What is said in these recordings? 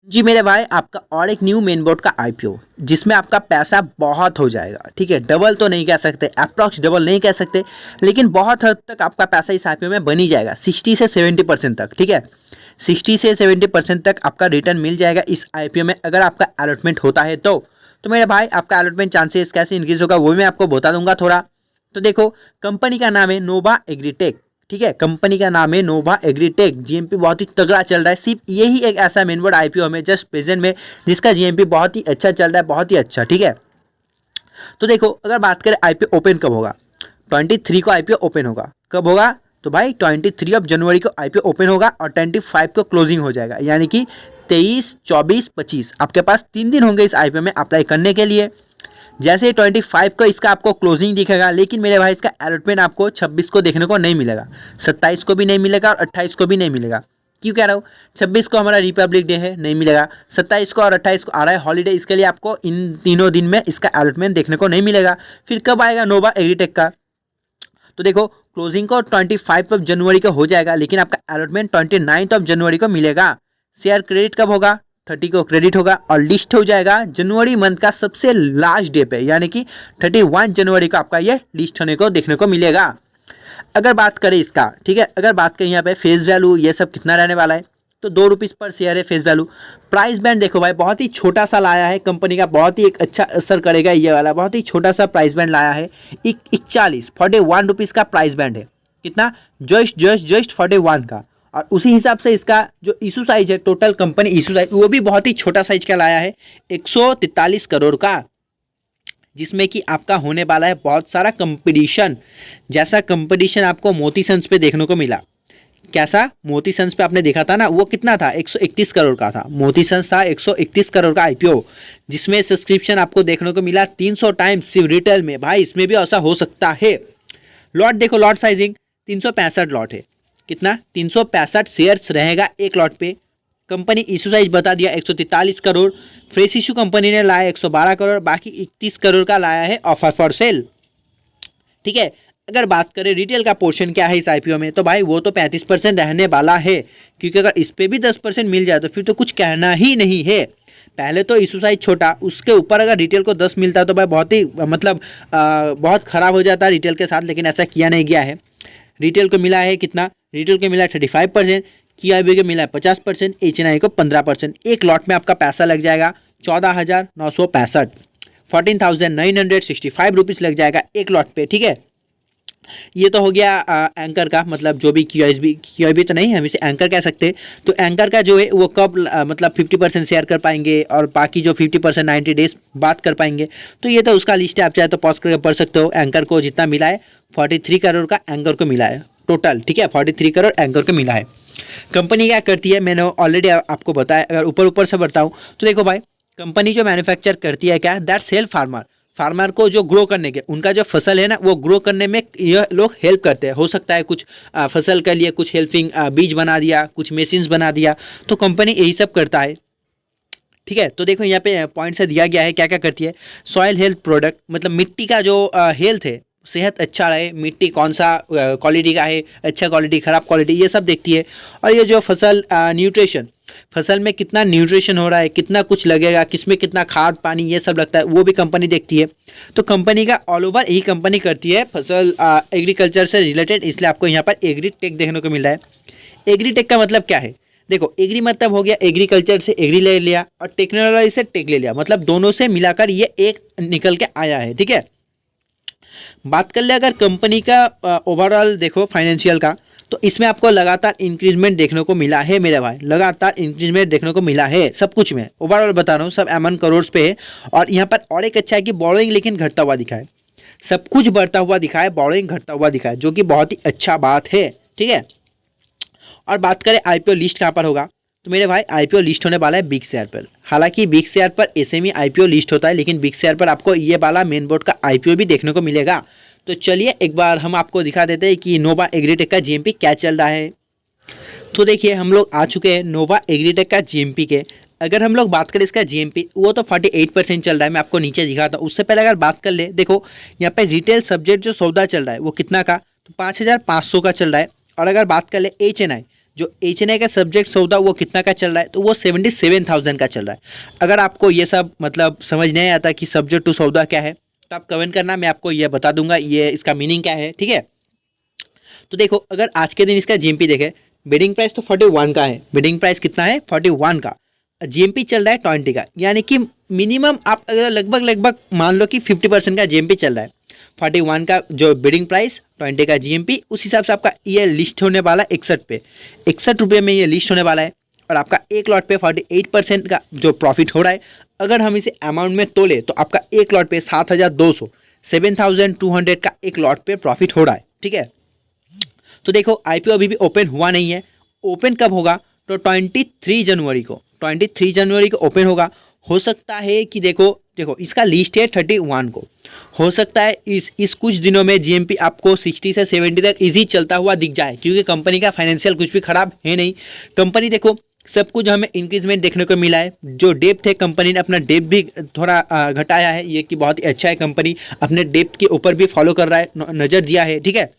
जी मेरे भाई, आपका और एक न्यू मेन बोर्ड का आईपीओ जिसमें आपका पैसा बहुत हो जाएगा। ठीक है, डबल तो नहीं कह सकते, अप्रॉक्स डबल नहीं कह सकते, लेकिन बहुत हद तक आपका पैसा इस आईपीओ में बन ही जाएगा 60 से 70% तक। ठीक है, 60 से 70% तक आपका रिटर्न मिल जाएगा इस आईपीओ में अगर आपका अलॉटमेंट होता है तो मेरे भाई आपका अलॉटमेंट चांसेस कैसे इंक्रीज होगा वो मैं आपको बता दूंगा थोड़ा। तो देखो, कंपनी का नाम है नोवा एग्रीटेक। ठीक है, कंपनी का नाम है नोवा एग्रीटेक। जीएमपी बहुत ही तगड़ा चल रहा है। सिर्फ यही एक ऐसा मेनबोर्ड आईपीओ में जस्ट प्रेजेंट में जिसका जीएमपी बहुत ही अच्छा चल रहा है, बहुत ही अच्छा। ठीक है, तो देखो अगर बात करें आईपीओ ओपन कब होगा, 23 को आईपीओ ओपन होगा। कब होगा तो भाई 23 ऑफ जनवरी को आईपीओ ओपन होगा और 25 को क्लोजिंग हो जाएगा, यानी कि 23, 24, 25 आपके पास 3 दिन होंगे इस आईपीओ में अप्लाई करने के लिए। जैसे 25 को इसका आपको क्लोजिंग दिखेगा, लेकिन मेरे भाई इसका अलॉटमेंट आपको 26 को देखने को नहीं मिलेगा, 27 को भी नहीं मिलेगा और 28 को भी नहीं मिलेगा। क्यों कह रहा हूँ, 26 को हमारा रिपब्लिक डे है, नहीं मिलेगा। 27 को और 28 को आ रहा है हॉलीडे, इसके लिए आपको इन तीनों दिन में इसका अलॉटमेंट देखने को नहीं मिलेगा। फिर कब आएगा नोवा एग्रीटेक का, तो देखो क्लोजिंग को 25 ऑफ जनवरी को हो जाएगा, लेकिन आपका अलॉटमेंट 29 ऑफ जनवरी को मिलेगा। शेयर क्रेडिट कब होगा, 30 को क्रेडिट होगा और लिस्ट हो जाएगा जनवरी मंथ का सबसे लास्ट डे पे, यानी कि 31 जनवरी को आपका ये लिस्ट होने को देखने को मिलेगा। अगर बात करें इसका, ठीक है, अगर बात करें यहाँ पे फेस वैल्यू ये सब कितना रहने वाला है, तो 2 रुपीज़ पर शेयर है फेस वैल्यू। प्राइस बैंड देखो भाई, बहुत ही छोटा सा लाया है कंपनी का, बहुत ही एक अच्छा असर करेगा ये वाला, बहुत ही छोटा सा प्राइस बैंड लाया है। 41 रुपीज़ का प्राइस बैंड है। कितना, जस्ट 41 का। और उसी हिसाब से इसका जो इशू साइज है, टोटल कंपनी इशू साइज वो भी बहुत ही छोटा साइज का लाया है, 143 करोड़ का, जिसमें कि आपका होने वाला है बहुत सारा कंपटीशन। जैसा कंपटीशन आपको मोती सन्स पे देखने को मिला, कैसा मोती सन्स पे आपने देखा था ना, वो कितना था, 131 करोड़ का था। मोती सन्स था 131 करोड़ का आईपीओ, जिसमें सब्सक्रिप्शन आपको देखने को मिला 300 टाइम्स सिर्फ रिटेल में। भाई इसमें भी ऐसा हो सकता है। लॉट देखो, लॉट साइजिंग 365 लॉट है। कितना, 365 शेयर्स रहेगा एक लॉट पे। कंपनी इशू साइज बता दिया 143 करोड़। फ्रेश इशू कंपनी ने लाया 112 करोड़, बाकी 31 करोड़ का लाया है ऑफर फॉर सेल। ठीक है, अगर बात करें रिटेल का पोर्शन क्या है इस आईपीओ में, तो भाई वो तो 35% रहने वाला है, क्योंकि अगर इस पर भी 10% मिल जाए तो फिर तो कुछ कहना ही नहीं है। पहले तो इशू साइज छोटा, उसके ऊपर अगर रिटेल को 10 मिलता तो भाई बहुत ही मतलब बहुत ख़राब हो जाता रिटेल के साथ, लेकिन ऐसा किया नहीं गया है। रिटेल को मिला है कितना, रिटेल को मिला 35%, QIB को मिला है 50%, HNI को 15%। एक लॉट में आपका पैसा लग जाएगा 14,965, 14,965 रुपीज़ लग जाएगा एक लॉट पे। ठीक है, ये तो हो गया एंकर का, मतलब जो भी QIB तो नहीं, हम इसे एंकर कह सकते। तो एंकर का जो है वो कब मतलब 50% शेयर कर पाएंगे और बाकी जो 50% 90 डेज बात कर पाएंगे, तो ये तो उसका लिस्ट है, आप चाहे तो पॉज करके पढ़ सकते हो। एंकर को जितना मिला है 43 करोड़ का एंकर को मिला है टोटल। ठीक है, 43 करोड़ एंकर को मिला है। कंपनी क्या करती है मैंने ऑलरेडी आपको बताया, अगर ऊपर से बताऊँ तो देखो भाई, कंपनी जो मैन्युफैक्चर करती है क्या, दैट्स हेल्प फार्मर को जो ग्रो करने के, उनका जो फसल है ना वो ग्रो करने में यह लोग हेल्प करते हैं। हो सकता है कुछ फसल के लिए कुछ हेल्पिंग बीज बना दिया, कुछ मशीन्स बना दिया, तो कंपनी यही सब करता है। ठीक है, तो देखो यहाँ पे पॉइंट से दिया गया है क्या क्या करती है। सॉइल हेल्थ प्रोडक्ट, मतलब मिट्टी का जो हेल्थ है, सेहत अच्छा रहे, मिट्टी कौन सा क्वालिटी का है, अच्छा क्वालिटी ख़राब क्वालिटी, ये सब देखती है। और ये जो फसल न्यूट्रिशन, फसल में कितना न्यूट्रिशन हो रहा है, कितना कुछ लगेगा, किसमें कितना खाद पानी, ये सब लगता है, वो भी कंपनी देखती है। तो कंपनी का ऑल ओवर यही कंपनी करती है फसल एग्रीकल्चर से रिलेटेड, इसलिए आपको यहाँ पर एग्रीटेक देखने को मिल रहा है। एग्रीटेक का मतलब क्या है, देखो एग्री मतलब हो गया एग्रीकल्चर से एग्री ले लिया और टेक्नोलॉजी से टेक ले लिया, मतलब दोनों से मिलाकर ये एक निकल के आया है। ठीक है, बात कर ले अगर कंपनी का ओवरऑल देखो फाइनेंशियल का, तो इसमें आपको लगातार इंक्रीजमेंट देखने को मिला है मेरे भाई, लगातार इंक्रीजमेंट देखने को मिला है सब कुछ में। ओवरऑल बता रहा हूँ, सब अमन करोड़ पे है। और यहाँ पर और एक अच्छा है कि बोरोइंग लेकिन घटता हुआ दिखा है, सब कुछ बढ़ता हुआ दिखा है, बोरोइंग घटता हुआ दिखा है, जो कि बहुत ही अच्छा बात है। ठीक है, और बात करें आईपीओ लिस्ट कहाँ पर होगा, तो मेरे भाई आईपीओ लिस्ट होने वाला है बिग शेयर पर। हालांकि बिग शेयर पर एसएमई आईपीओ लिस्ट होता है, लेकिन बिग शेयर पर आपको ये वाला मेन बोर्ड का आईपीओ भी देखने को मिलेगा। तो चलिए एक बार हम आपको दिखा देते हैं कि नोवा एग्रीटेक का जीएमपी क्या चल रहा है। तो देखिए हम लोग आ चुके हैं नोवा एग्रीटेक का जीएमपी के। अगर हम लोग बात करें इसका जीएमपी, वो तो 48% चल रहा है, मैं आपको नीचे दिखाता हूँ। उससे पहले अगर बात कर ले, देखो यहाँ पे रिटेल सब्जेक्ट जो सौदा चल रहा है वो कितना का, तो 5,500 का चल रहा है। और अगर बात कर ले HNI, जो HNI का सब्जेक्ट सौदा वो कितना का चल रहा है, तो वो 77,000 का चल रहा है। अगर आपको ये सब मतलब समझ नहीं आता कि सब्जेक्ट टू सौदा क्या है, तो आप कमेंट करना, मैं आपको ये बता दूंगा ये इसका मीनिंग क्या है, ठीक है। तो देखो, अगर आज के दिन इसका GMP देखें, बिडिंग प्राइस तो 41 का है, बिडिंग प्राइस कितना है 41 का, GMP चल रहा है 20 का, यानी कि मिनिमम आप अगर लगभग मान लो कि 50% का GMP चल रहा है। 41 का जो बिडिंग प्राइस, 20 का GMP, उस हिसाब से आपका ये लिस्ट होने वाला है 61 रुपये में ये लिस्ट होने वाला है। और आपका एक लॉट पे 48% का जो प्रॉफिट हो रहा है। अगर हम इसे अमाउंट में तोले तो आपका एक लॉट पे 7,200 7,200 का एक लॉट पे प्रॉफिट हो रहा है, ठीक है। तो देखो, IPO अभी भी ओपन हुआ नहीं है। ओपन कब होगा, तो 23 जनवरी को ओपन होगा। हो सकता है कि देखो इसका लिस्ट है 31 को, हो सकता है इस कुछ दिनों में GMP आपको 60 से 70 तक इजी चलता हुआ दिख जाए, क्योंकि कंपनी का फाइनेंशियल कुछ भी खराब है नहीं। कंपनी देखो सब कुछ हमें इंक्रीजमेंट देखने को मिला है। जो डेप्थ है, कंपनी ने अपना डेप्थ भी थोड़ा घटाया है, ये कि बहुत ही अच्छा है। कंपनी अपने डेप्थ के ऊपर भी फॉलो कर रहा है, नज़र दिया है, ठीक है।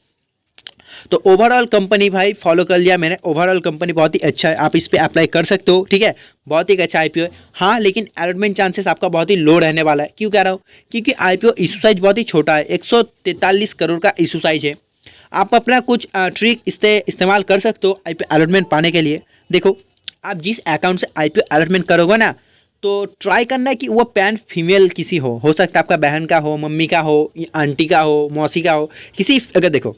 तो ओवरऑल कंपनी भाई फॉलो कर लिया मैंने, ओवरऑल कंपनी बहुत ही अच्छा है, आप इस पर अप्लाई कर सकते हो, ठीक है। बहुत ही अच्छा IPO है। हाँ, लेकिन अलॉटमेंट चांसेस आपका बहुत ही लो रहने वाला है। क्यों कह रहा हूँ, क्योंकि IPO इशू साइज बहुत ही छोटा है, 143 करोड़ का इशू साइज है। आप अपना कुछ ट्रिक इस्तेमाल कर सकते हो IPO अलॉटमेंट पाने के लिए। देखो, आप जिस अकाउंट से IPO अलॉटमेंट करोगे ना, तो ट्राई करना है कि वो पैन फीमेल किसी हो सकता है आपका बहन का हो, मम्मी का हो, आंटी का हो, मौसी का हो, किसी। अगर देखो,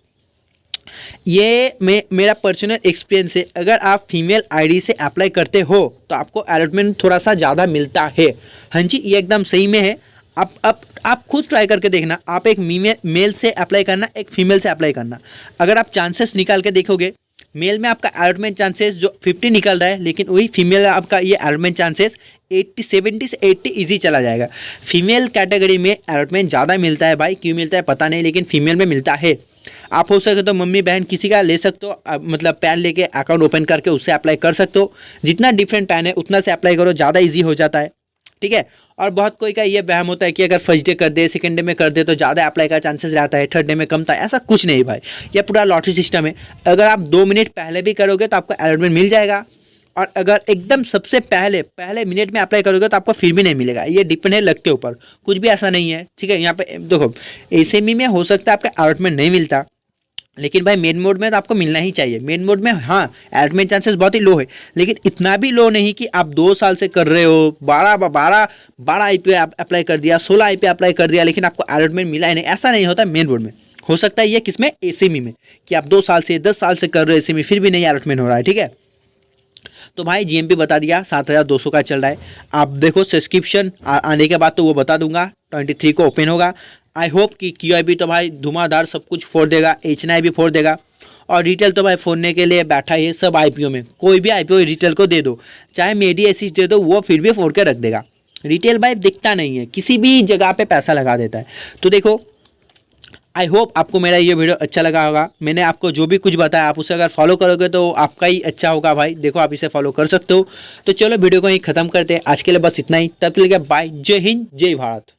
ये मेरा पर्सनल एक्सपीरियंस है, अगर आप फीमेल ID से अप्लाई करते हो तो आपको अलॉटमेंट थोड़ा सा ज़्यादा मिलता है। हाँ जी, ये एकदम सही में है। आप खुद ट्राई करके देखना, आप एक मेल से अप्लाई करना, एक फीमेल से अप्लाई करना। अगर आप चांसेस निकाल के देखोगे, मेल में आपका अलॉटमेंट चांसेस जो 50 निकल रहा है, लेकिन वही फीमेल आपका ये अलॉटमेंट चांसेस 70 से 80 इजी चला जाएगा। फीमेल कैटेगरी में अलॉटमेंट ज़्यादा मिलता है भाई, क्यों मिलता है पता नहीं, लेकिन फीमेल में मिलता है। आप हो सके तो मम्मी बहन किसी का ले सकते हो, मतलब पैन लेके अकाउंट ओपन करके उससे अप्लाई कर सकते हो। जितना डिफरेंट पैन है उतना से अप्लाई करो, ज़्यादा इजी हो जाता है, ठीक है। और बहुत कोई का ये वहम होता है कि अगर फर्स्ट डे कर दे, सेकंड डे में कर दे तो ज़्यादा अप्लाई का चांसेस रहता है, थर्ड डे में कम था। ऐसा कुछ नहीं भाई, ये पूरा लॉटरी सिस्टम है। अगर आप 2 मिनट पहले भी करोगे तो आपको अलॉटमेंट मिल जाएगा, और अगर एकदम सबसे पहले मिनट में अप्लाई करोगे तो आपको फिर भी नहीं मिलेगा। ये डिपेंड है लक के ऊपर, कुछ भी ऐसा नहीं है, ठीक है। यहाँ पे देखो, SME में हो सकता है आपका अलॉटमेंट नहीं मिलता, लेकिन भाई मेन मोड में तो आपको मिलना ही चाहिए। मेन मोड में हाँ, अलॉटमेंट चांसेस बहुत ही लो है, लेकिन इतना भी लो नहीं कि आप 2 साल से कर रहे हो, 12 IPO अप्लाई कर दिया, 16 IPO अप्लाई कर दिया, लेकिन आपको अलॉटमेंट मिला ही नहीं। ऐसा नहीं होता मेन बोर्ड में। हो सकता है ये किसमें, SME में, कि आप 2 साल से 10 साल से कर रहे हो SME, फिर भी नहीं अलॉटमेंट हो रहा है, ठीक है। तो भाई GMP बता दिया 7,200 का चल रहा है। आप देखो सब्सक्रिप्शन आने के बाद तो वो बता दूंगा, 23 को ओपन होगा। आई होप कि QIB तो भाई धुआंधार सब कुछ फोड़ देगा, HNI भी फोड़ देगा, और रिटेल तो भाई फोड़ने के लिए बैठा है सब IPO में। कोई भी IPO रिटेल को दे दो, चाहे MEDIASIS दे दो, वो फिर भी फोड़ के रख देगा। रिटेल भाई दिखता नहीं है, किसी भी जगह पे पैसा लगा देता है। तो देखो, आई होप आपको मेरा ये वीडियो अच्छा लगा होगा। मैंने आपको जो भी कुछ बताया आप उसे अगर फॉलो करोगे तो आपका ही अच्छा होगा भाई। देखो, आप इसे फॉलो कर सकते हो। तो चलो वीडियो को ही खत्म करते हैं, आज के लिए बस इतना ही। तब तक के लिए बाय, जय हिंद, जय भारत।